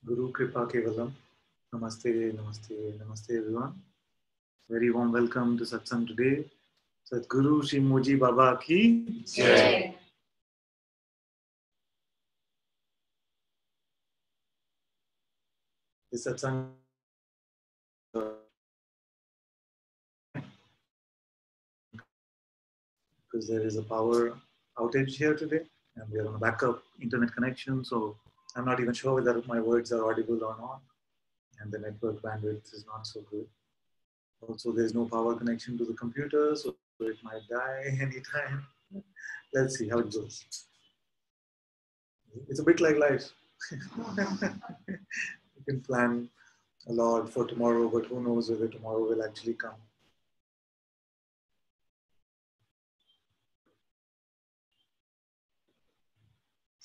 Guru Kripa Kevalam. Namaste, namaste, namaste everyone. Very warm welcome to Satsang today. Sadguru Shri Moji Baba ki Jai. This Satsang because there is a power outage here today and we are on a backup internet connection, so I'm not even sure whether my words are audible or not, and the network bandwidth is not so good. Also, there's no power connection to the computer, so it might die anytime. Let's see how it goes. It's a bit like life. You can plan a lot for tomorrow, but who knows whether tomorrow will actually come.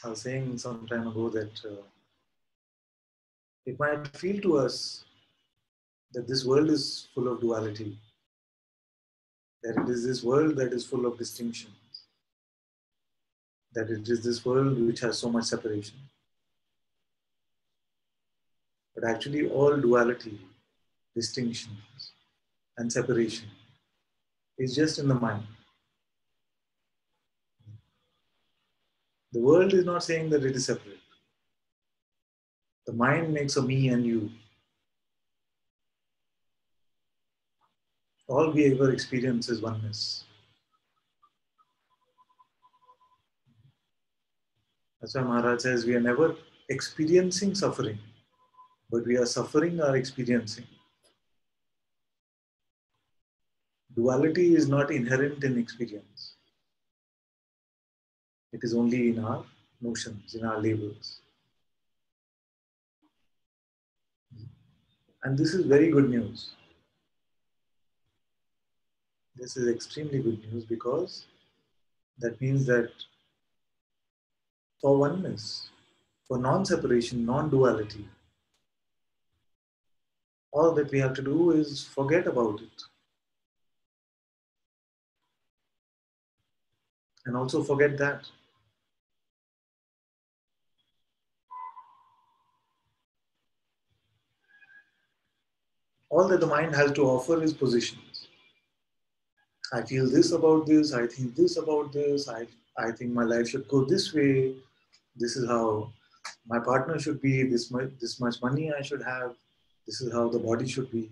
I was saying some time ago that it might feel to us that this world is full of duality, that it is this world that is full of distinctions, that it is this world which has so much separation. But actually all duality, distinctions and separation is just in the mind. The world is not saying that it is separate. The mind makes a me and you. All we ever experience is oneness. That's why Maharaj says we are never experiencing suffering, but we are suffering our experiencing. Duality is not inherent in experience. It is only in our notions, in our labels. And this is very good news. This is extremely good news because that means that for oneness, for non-separation, non-duality, all that we have to do is forget about it. And also forget that. All that the mind has to offer is positions. I feel this about this, I think this about this, I think my life should go this way, this is how my partner should be, this much money I should have, this is how the body should be.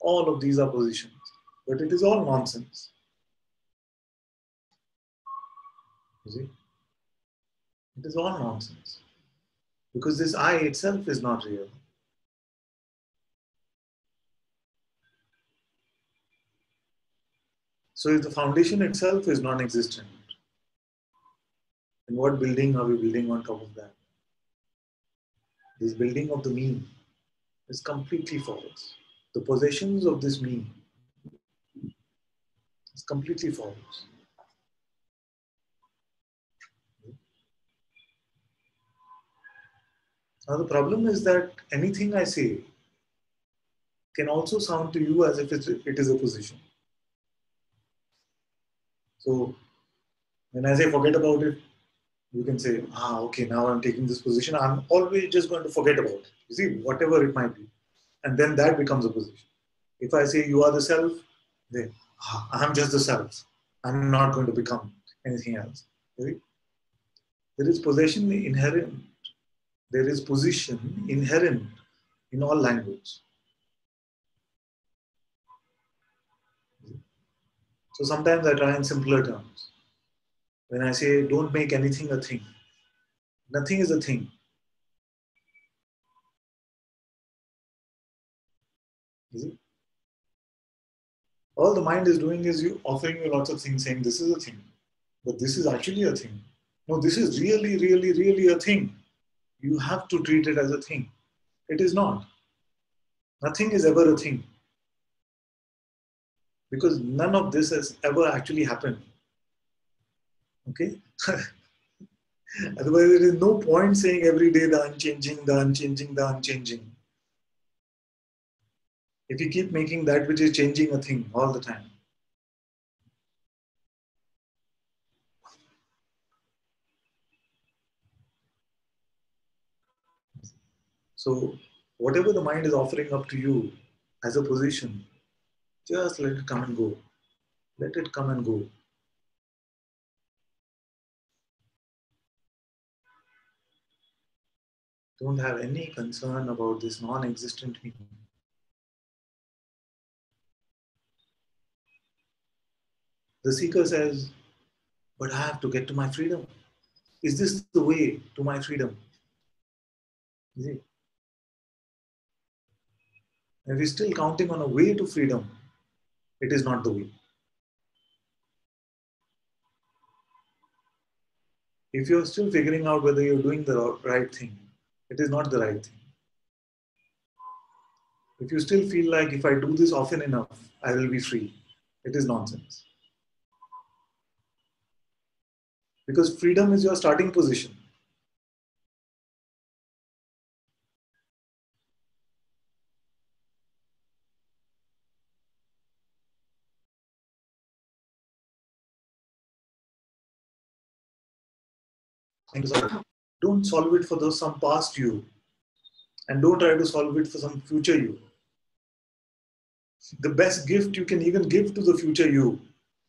All of these are positions, but it is all nonsense. You see? It is all nonsense. Because this I itself is not real. So if the foundation itself is non-existent, then what building are we building on top of that? This building of the me is completely false. The possessions of this me is completely false. Now the problem is that anything I say can also sound to you as if it is a position. So when I say forget about it, you can say, okay, now I'm taking this position. I'm always just going to forget about it. You see, whatever it might be. And then that becomes a position. If I say you are the self, then I'm just the self. I'm not going to become anything else. You see? There is possession inherent. There is position inherent in all language. So sometimes I try in simpler terms. When I say don't make anything a thing, nothing is a thing. You see? All the mind is doing is you offering you lots of things saying this is a thing, but this is actually a thing. No, this is really, really, really a thing. You have to treat it as a thing. It is not. Nothing is ever a thing. Because none of this has ever actually happened. Okay? Otherwise, there is no point saying every day the unchanging, the unchanging, the unchanging. If you keep making that which is changing a thing all the time. So, whatever the mind is offering up to you as a position, just let it come and go. Let it come and go. Don't have any concern about this non-existent me. The seeker says, but I have to get to my freedom. Is this the way to my freedom? You see? If you're still counting on a way to freedom, it is not the way. If you're still figuring out whether you're doing the right thing, it is not the right thing. If you still feel like if I do this often enough, I will be free, it is nonsense. Because freedom is your starting position. Don't solve it for some past you, and don't try to solve it for some future you. The best gift you can even give to the future you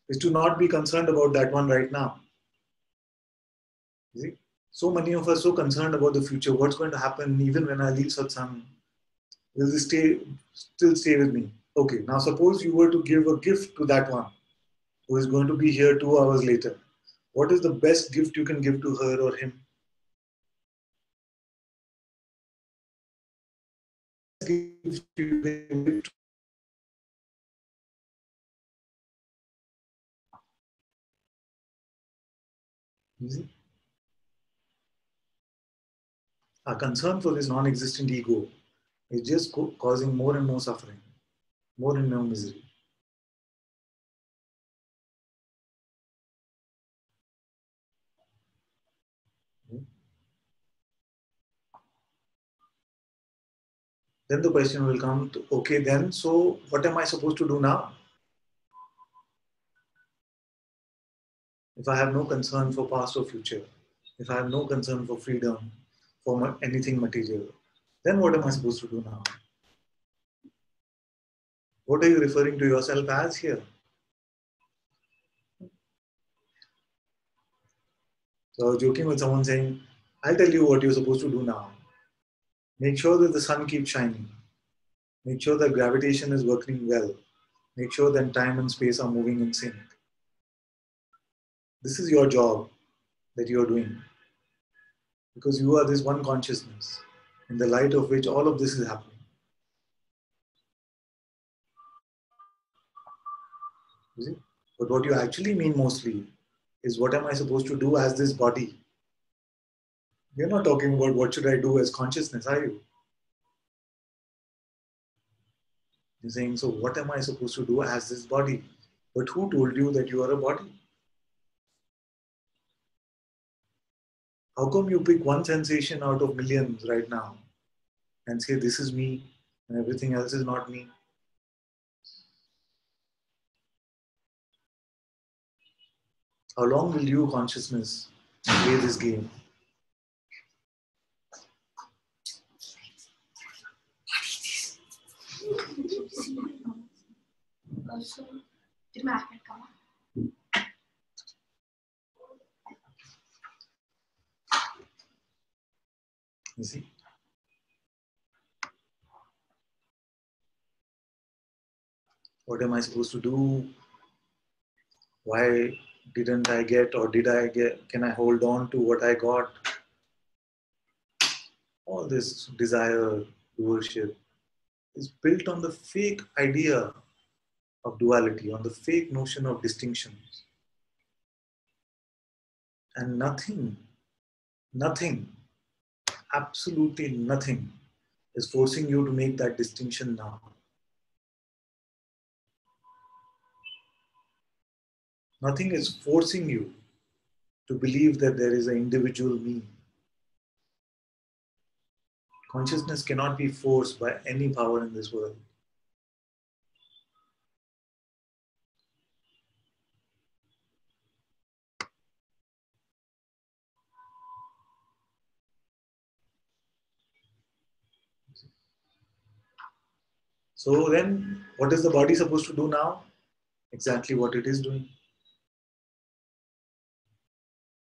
is to not be concerned about that one right now. You see? So many of us so concerned about the future. What's going to happen even when I leave Satsang? Will this still stay with me? Okay, now suppose you were to give a gift to that one who is going to be here 2 hours later. What is the best gift you can give to her or him? Gift you can give to you see? Our concern for this non-existent ego is just causing more and more suffering, more and more misery. Then the question will come to, okay, then, so what am I supposed to do now? If I have no concern for past or future, if I have no concern for freedom, for anything material, then what am I supposed to do now? What are you referring to yourself as here? So I was joking with someone saying, I'll tell you what you're supposed to do now. Make sure that the sun keeps shining. Make sure that gravitation is working well. Make sure that time and space are moving in sync. This is your job that you're doing. Because you are this one consciousness in the light of which all of this is happening. You see? But what you actually mean mostly is what am I supposed to do as this body? You're not talking about what should I do as consciousness, are you? You're saying, so what am I supposed to do as this body? But who told you that you are a body? How come you pick one sensation out of millions right now and say this is me and everything else is not me? How long will you, consciousness, play this game? You see? What am I supposed to do? Why didn't I get, or did I get? Can I hold on to what I got? All this desire, worship is built on the fake idea of duality, on the fake notion of distinctions. And nothing, absolutely nothing is forcing you to make that distinction now. Nothing is forcing you to believe that there is an individual me. Consciousness cannot be forced by any power in this world. So then, what is the body supposed to do now? Exactly what it is doing.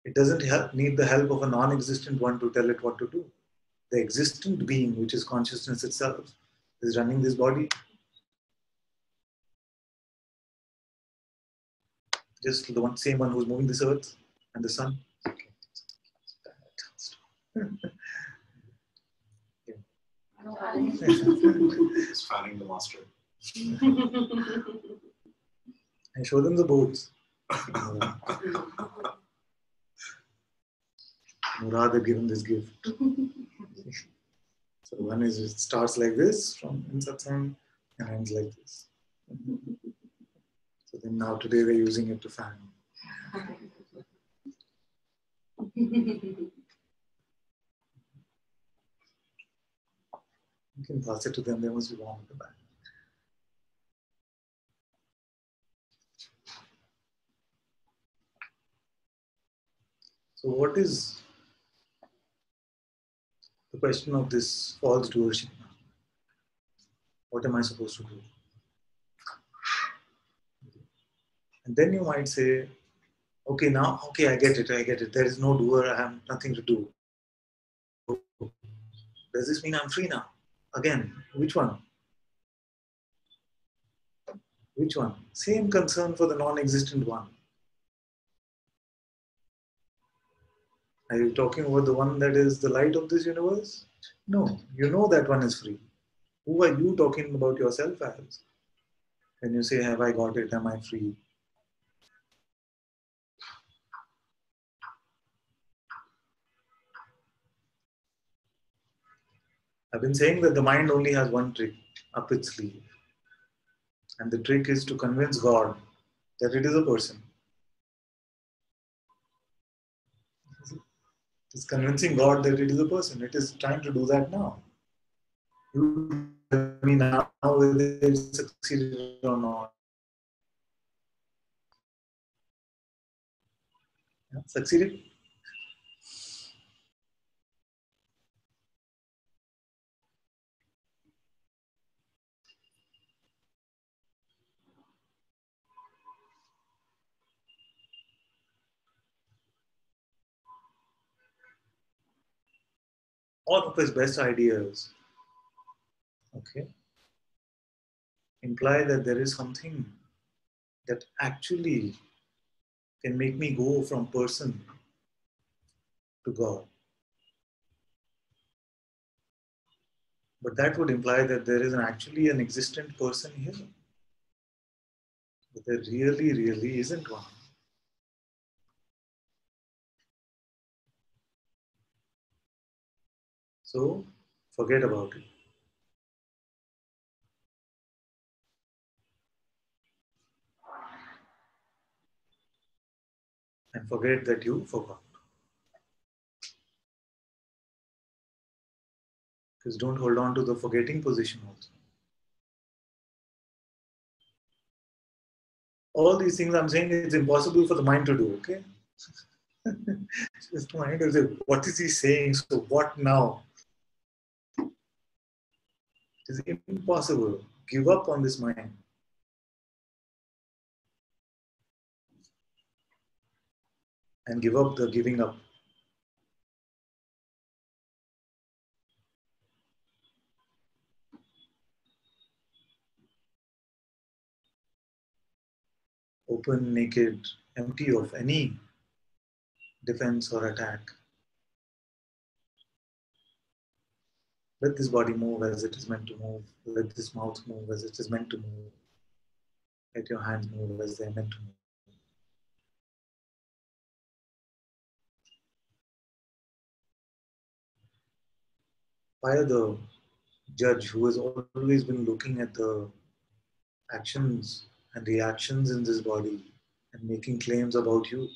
It doesn't need the help of a non-existent one to tell it what to do. The existent being, which is consciousness itself, is running this body. Just the same one who's moving this earth and the sun. It's fanning the master. I show them the boards. Murad had given this gift. So one is, it starts like this from in Satsang and ends like this. So then now today they're using it to fan. You can pass it to them, they must be warm at the back. So what is the question of this false doership? What am I supposed to do? And then you might say, okay, now, okay, I get it. There is no doer, I have nothing to do. Does this mean I'm free now? Again, which one? Which one? Same concern for the non-existent one. Are you talking about the one that is the light of this universe? No, you know that one is free. Who are you talking about yourself as? When you say, have I got it? Am I free? I've been saying that the mind only has one trick up its sleeve. And the trick is to convince God that it is a person. It's convincing God that it is a person. It is trying to do that now. You tell me now whether it succeeded or not. Yeah, succeeded? All of his best ideas, okay, imply that there is something that actually can make me go from person to God. But that would imply that there is actually an existent person here. But there really isn't one. So forget about it. And forget that you forgot. Because don't hold on to the forgetting position also. All these things I'm saying, it's impossible for the mind to do, okay? Just the mind will say, what is he saying? So what now? It is impossible. Give up on this mind. And give up the giving up. Open, naked, empty of any defense or attack. Let this body move as it is meant to move. Let this mouth move as it is meant to move. Let your hands move as they are meant to move. Why are the judge who has always been looking at the actions and reactions in this body and making claims about you?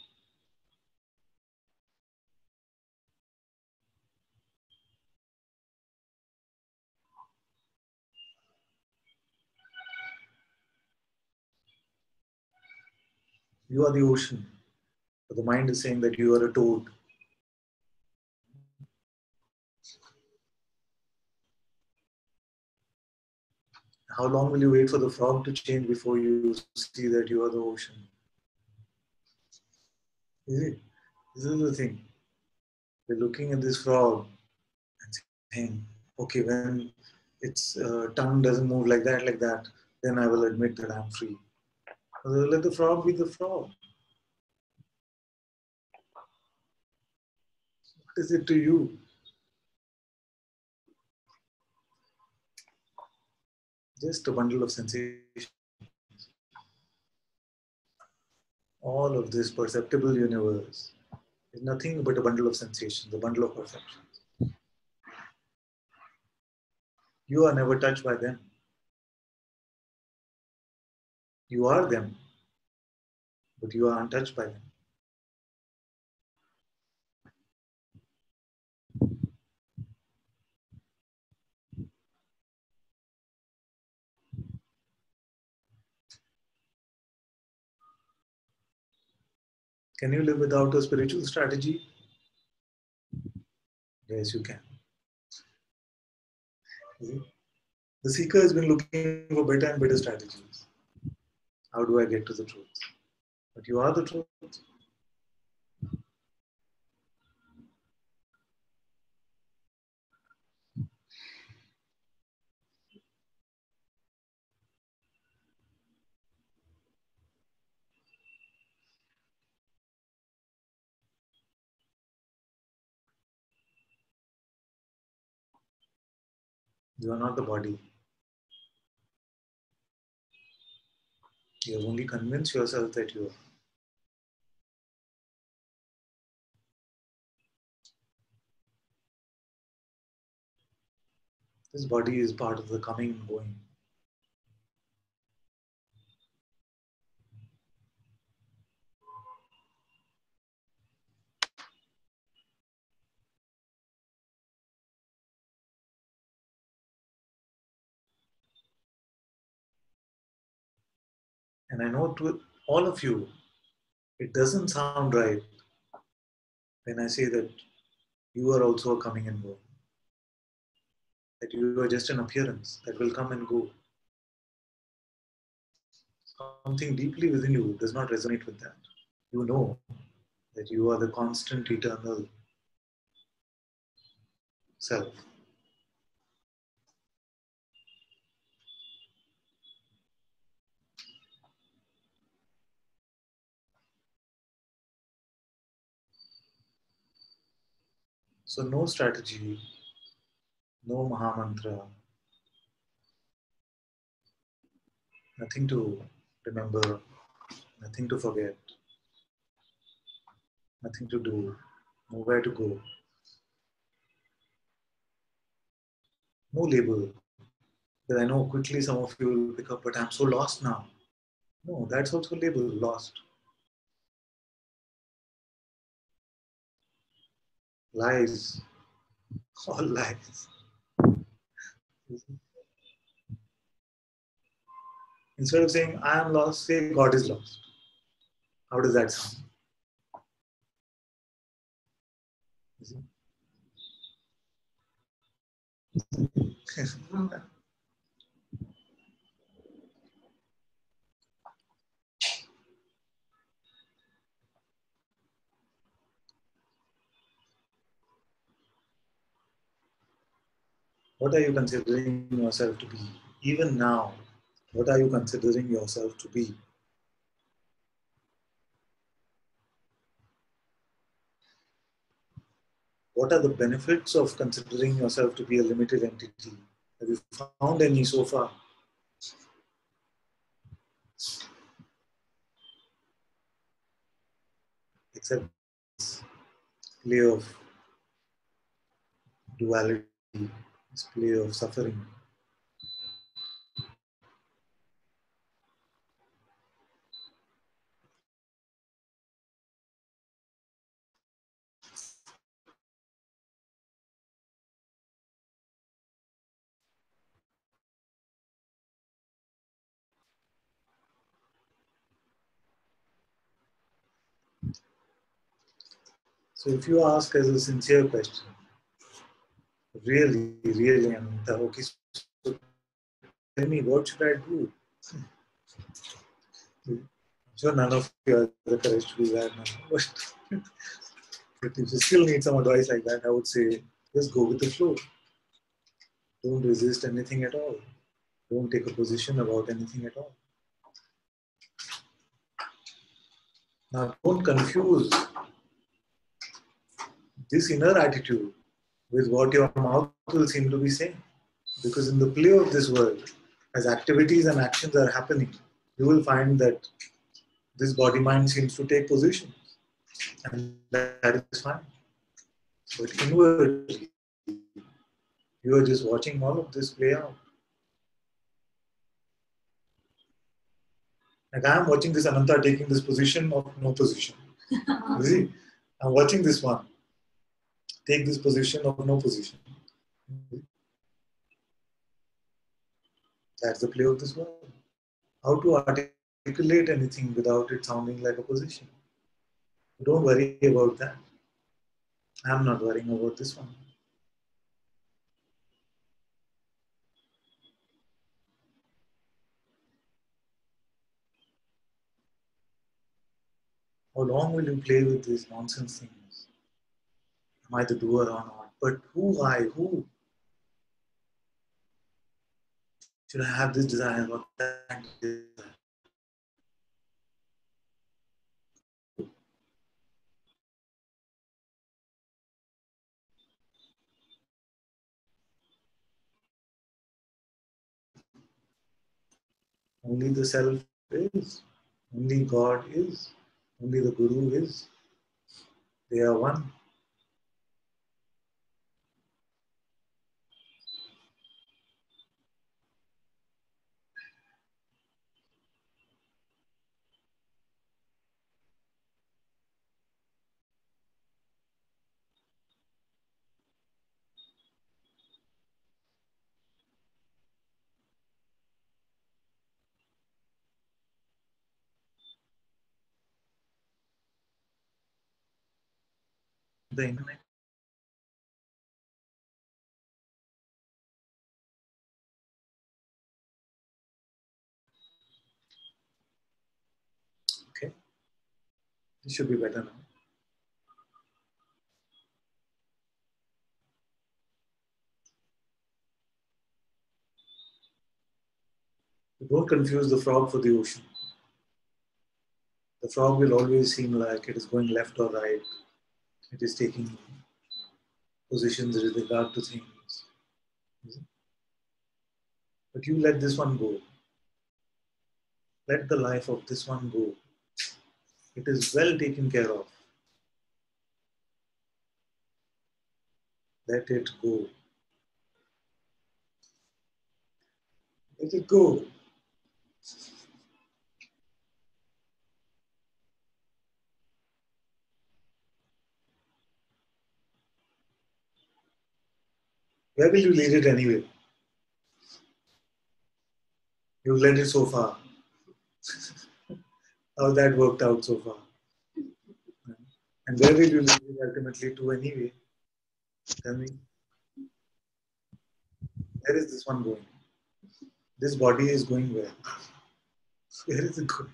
You are the ocean, but the mind is saying that you are a toad. How long will you wait for the frog to change before you see that you are the ocean? Is it? This is the thing. We're looking at this frog and saying, okay, when its tongue doesn't move like that, then I will admit that I'm free. Let the frog be the frog. What is it to you? Just a bundle of sensations. All of this perceptible universe is nothing but a bundle of sensations, a bundle of perceptions. You are never touched by them. You are them, but you are untouched by them. Can you live without a spiritual strategy? Yes, you can. The seeker has been looking for better and better strategies. How do I get to the truth? But you are the truth. You are not the body. You have only convinced yourself that you are. This body is part of the coming and going. And I know to all of you, it doesn't sound right when I say that you are also a coming and going. That you are just an appearance that will come and go. Something deeply within you does not resonate with that. You know that you are the constant, eternal self. So, no strategy, no Mahamantra, nothing to remember, nothing to forget, nothing to do, nowhere to go, no label. But I know quickly some of you will pick up, but I'm so lost now. No, that's also label, lost. Lies, all lies. Instead of saying I am lost, say God is lost. How does that sound? What are you considering yourself to be? Even now, what are you considering yourself to be? What are the benefits of considering yourself to be a limited entity? Have you found any so far? Except this play of duality, this play of suffering. So if you ask as a sincere question, really, Ananta, okay, so tell me, what should I do? I'm sure none of you have the courage to do that now. But if you still need some advice like that, I would say just go with the flow. Don't resist anything at all. Don't take a position about anything at all. Now, don't confuse this inner attitude with what your mouth will seem to be saying. Because in the play of this world, as activities and actions are happening, you will find that this body mind seems to take positions, and that is fine. But inwardly, you are just watching all of this play out. Like I am watching this Ananta taking this position of no position. You see, I'm watching this one take this position of no position. That's the play of this world. How to articulate anything without it sounding like a position. Don't worry about that. I'm not worrying about this one. How long will you play with these nonsense things? Am I the doer or not? But who I? Who? Should I have this desire or that desire? Only the self is. Only God is. Only the Guru is. They are one. The internet. Okay. This should be better now. Don't confuse the frog for the ocean. The frog will always seem like it is going left or right. It is taking positions with regard to things. But you let this one go. Let the life of this one go. It is well taken care of. Let it go. Let it go. Where will you lead it anyway? You've led it so far. How that worked out so far. And where will you lead it ultimately to anyway? Tell me. Where is this one going? This body is going where? Where is it going?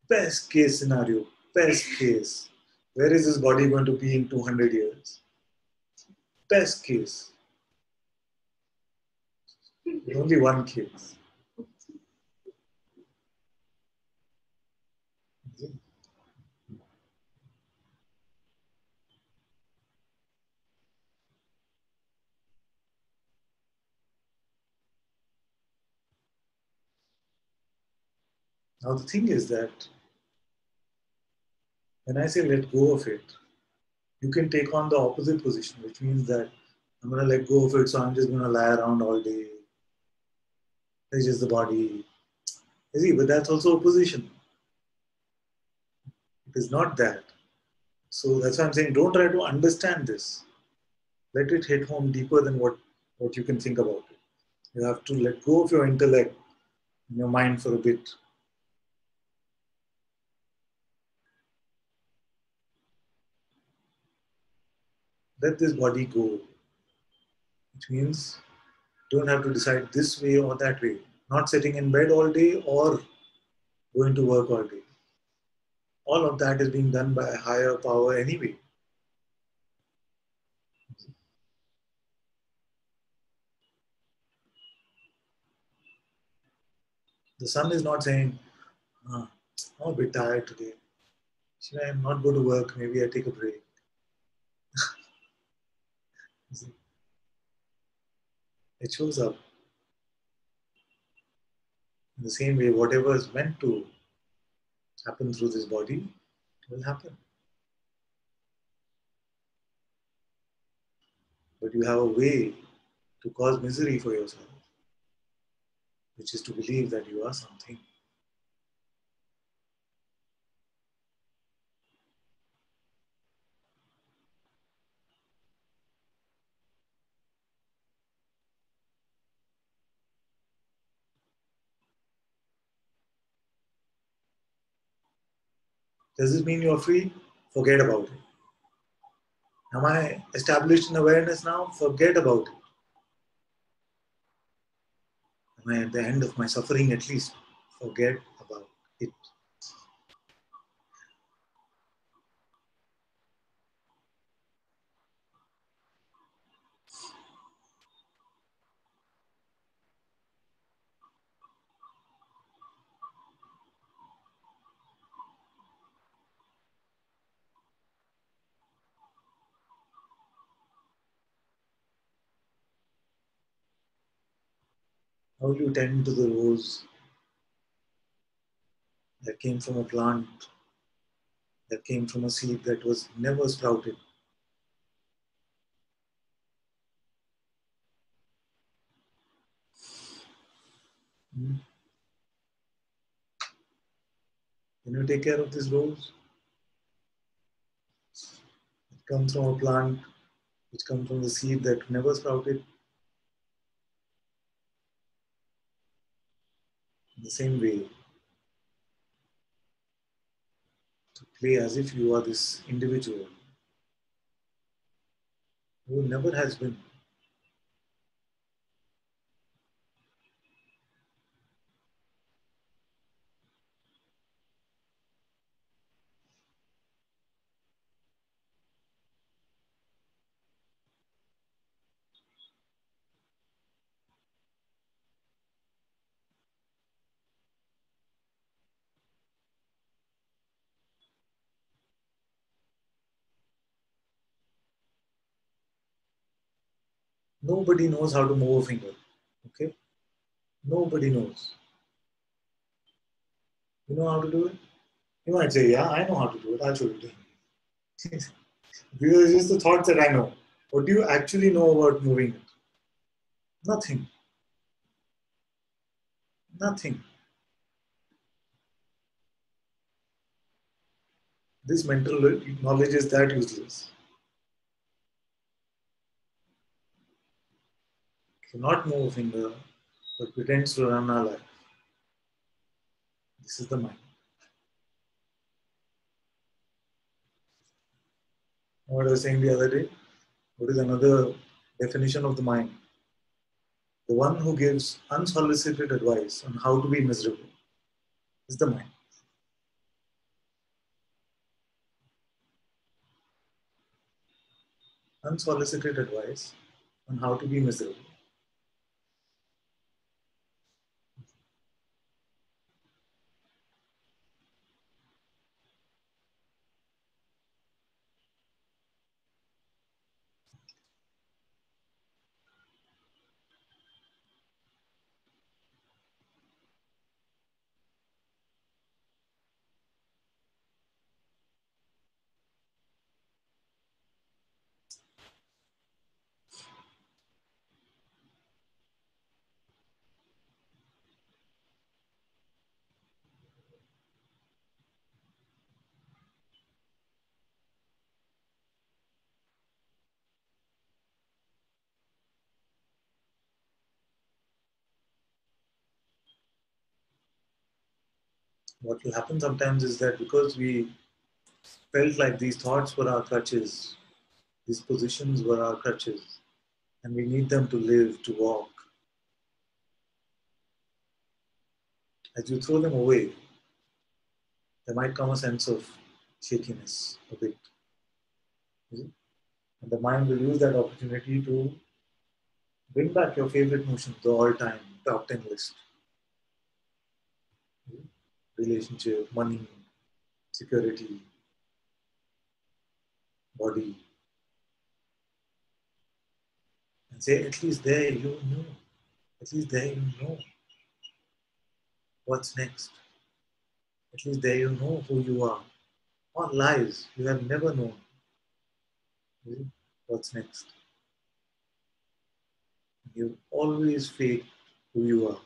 Best case scenario. Best case. Where is this body going to be in 200 years? Best case. Only one case. Now the thing is that when I say let go of it, you can take on the opposite position, which means that I'm going to let go of it, so I'm just going to lie around all day. It's just the body. You see, but that's also a position. It is not that. So that's why I'm saying don't try to understand this. Let it hit home deeper than what you can think about it. You have to let go of your intellect and your mind for a bit. Let this body go, which means Don't have to decide this way or that way. Not sitting in bed all day or going to work all day. All of that is being done by a higher power anyway. The sun is not saying, ah, I'm a bit tired today. Should I not go to work? Maybe I take a break. It shows up in the same way. Whatever is meant to happen through this body will happen. But you have a way to cause misery for yourself, which is to believe that you are something. Does this mean you're free? Forget about it. Am I established in awareness now? Forget about it. Am I at the end of my suffering at least? Forget about it. How do you tend to the rose that came from a plant, that came from a seed that was never sprouted? Hmm? Can you take care of this rose? It comes from a plant which comes from the seed that never sprouted. In the same way, to play as if you are this individual who never has been. Nobody knows how to move a finger. Okay? Nobody knows. You know how to do it? You might say, yeah, I know how to do it. I'll show you. These are just the thoughts that I know. What do you actually know about moving it? Nothing. Nothing. This mental knowledge is that useless. Cannot move a finger, but pretends to run our life. This is the mind. What I was saying the other day, what is another definition of the mind? The one who gives unsolicited advice on how to be miserable is the mind. Unsolicited advice on how to be miserable. What will happen sometimes is that because we felt like these thoughts were our crutches, these positions were our crutches, and we need them to live, to walk. As you throw them away, there might come a sense of shakiness a bit. And the mind will use that opportunity to bring back your favorite notions, the all-time top 10 list. Relationship, money, security, body. And say, at least there you know. At least there you know what's next. At least there you know who you are. All lies, you have never known what's next. You always fake who you are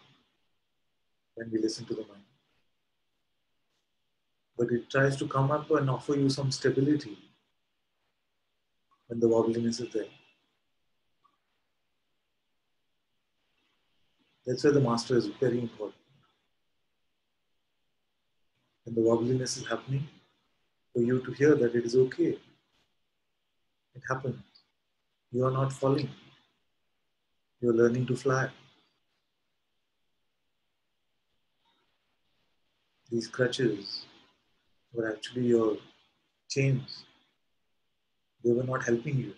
when we listen to the mind. But it tries to come up and offer you some stability when the wobbliness is there. That's why the master is very important. When the wobbliness is happening, for you to hear that it is okay. It happens. You are not falling. You are learning to fly. These crutches were actually your chains. They were not helping you.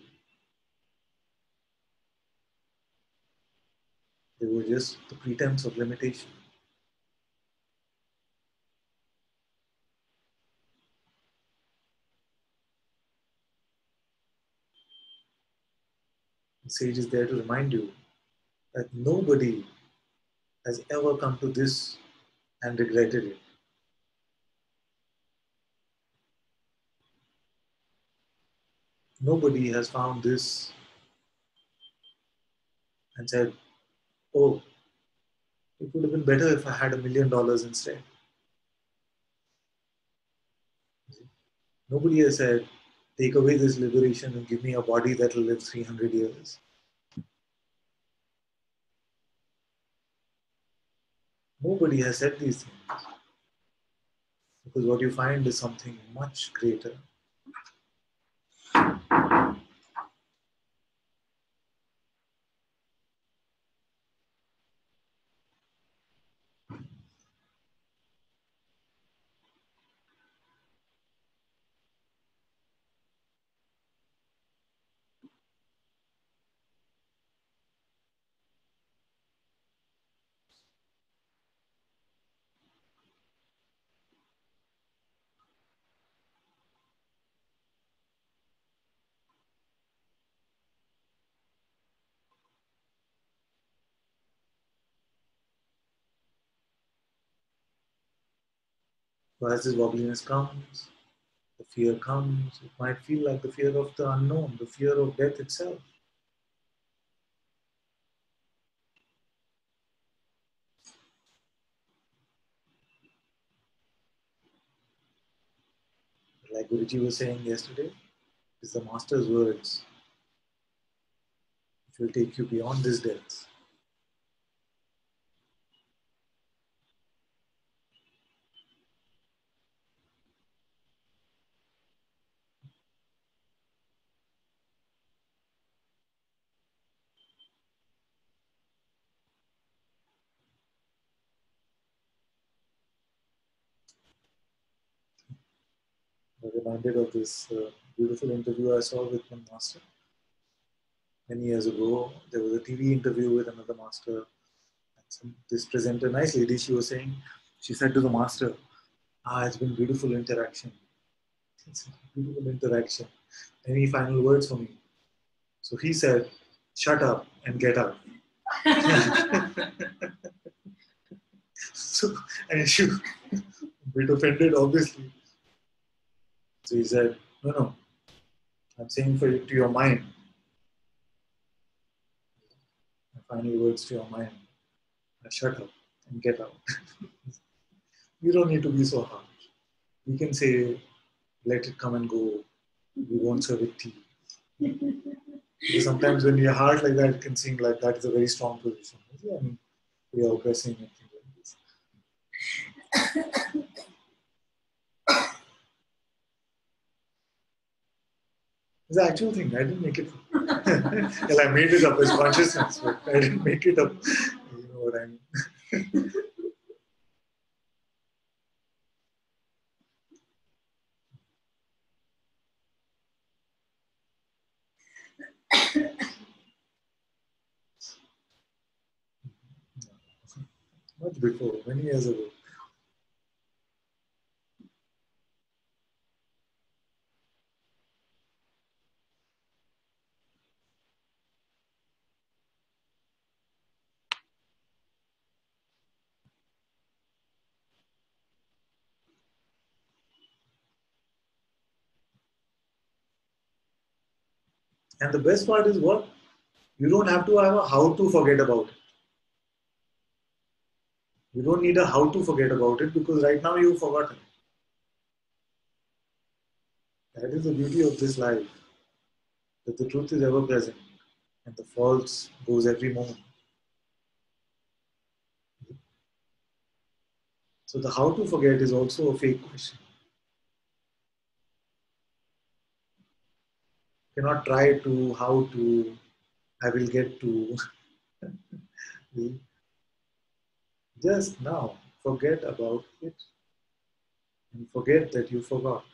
They were just the pretense of limitation. The sage is there to remind you that nobody has ever come to this and regretted it. Nobody has found this and said, oh, it would have been better if I had $1 million instead. Nobody has said, take away this liberation and give me a body that will live 300 years. Nobody has said these things. Because what you find is something much greater. So as this wobbliness comes, the fear comes, it might feel like the fear of the unknown, the fear of death itself. Like Guruji was saying yesterday, it's the master's words which will take you beyond this death. I'm reminded of this beautiful interview I saw with one master. Many years ago, there was a TV interview with another master. This presenter, nice lady, she was saying, she said to the master, it's been beautiful interaction. It's a beautiful interaction. Any final words for me? So he said, shut up and get out. So, and she was a bit offended, obviously. So he said, no, I'm saying for you to your mind. My final words to your mind. Shut up and get out. You don't need to be so harsh. You can say, let it come and go. We won't serve it tea. Because sometimes when you're hard like that, it can seem like that is a very strong position. I mean, we are oppressing and things like this. It's the actual thing. I didn't make it up. Well, I made it up as consciousness, but I didn't make it up. You know what I mean? Much before, many years ago. And the best part is what? You don't have to have a how to forget about it. You don't need a how to forget about it because right now you've forgotten. That is the beauty of this life, that the truth is ever present and the false goes every moment. So the how to forget is also a fake question. You cannot try to, how to, I will get to. Just now, forget about it and forget that you forgot.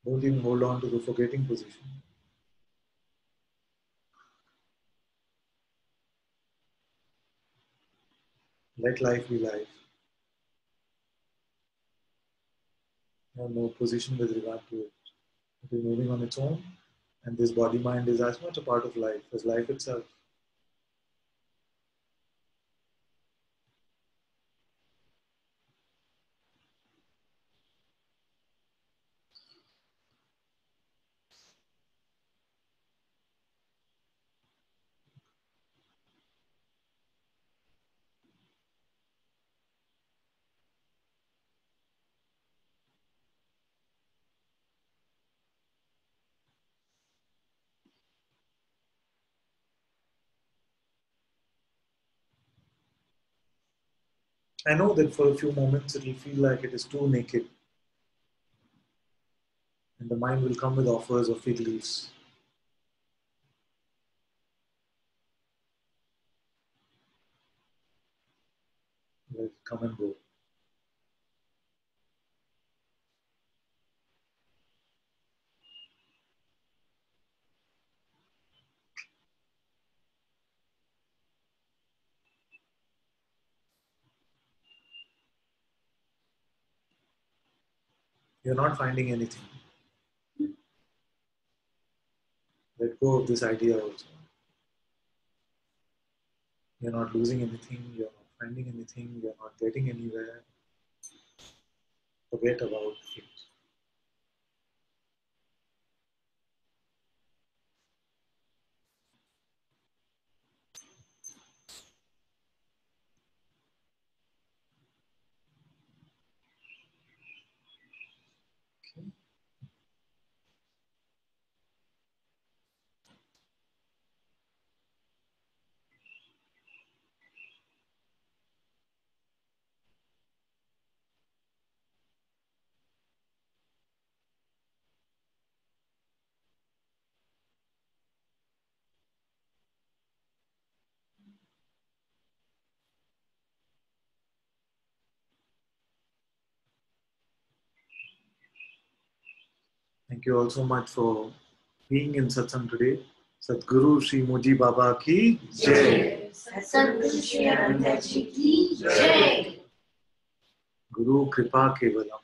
Don't even hold on to the forgetting position. Let life be life. Have no position with regard to it. It is moving on its own, and this body mind is as much a part of life as life itself. I know that for a few moments it will feel like it is too naked, and the mind will come with offers of fig leaves. Let it come and go. You're not finding anything. Let go of this idea also. You're not losing anything, you're not finding anything, you're not getting anywhere. Forget about it. Okay? Thank you all so much for being in Satsang today. Satguru Sri Moji Baba ki Jai. Satguru Shri Ananta Ji ki Jai. Guru Kripa Kevalam.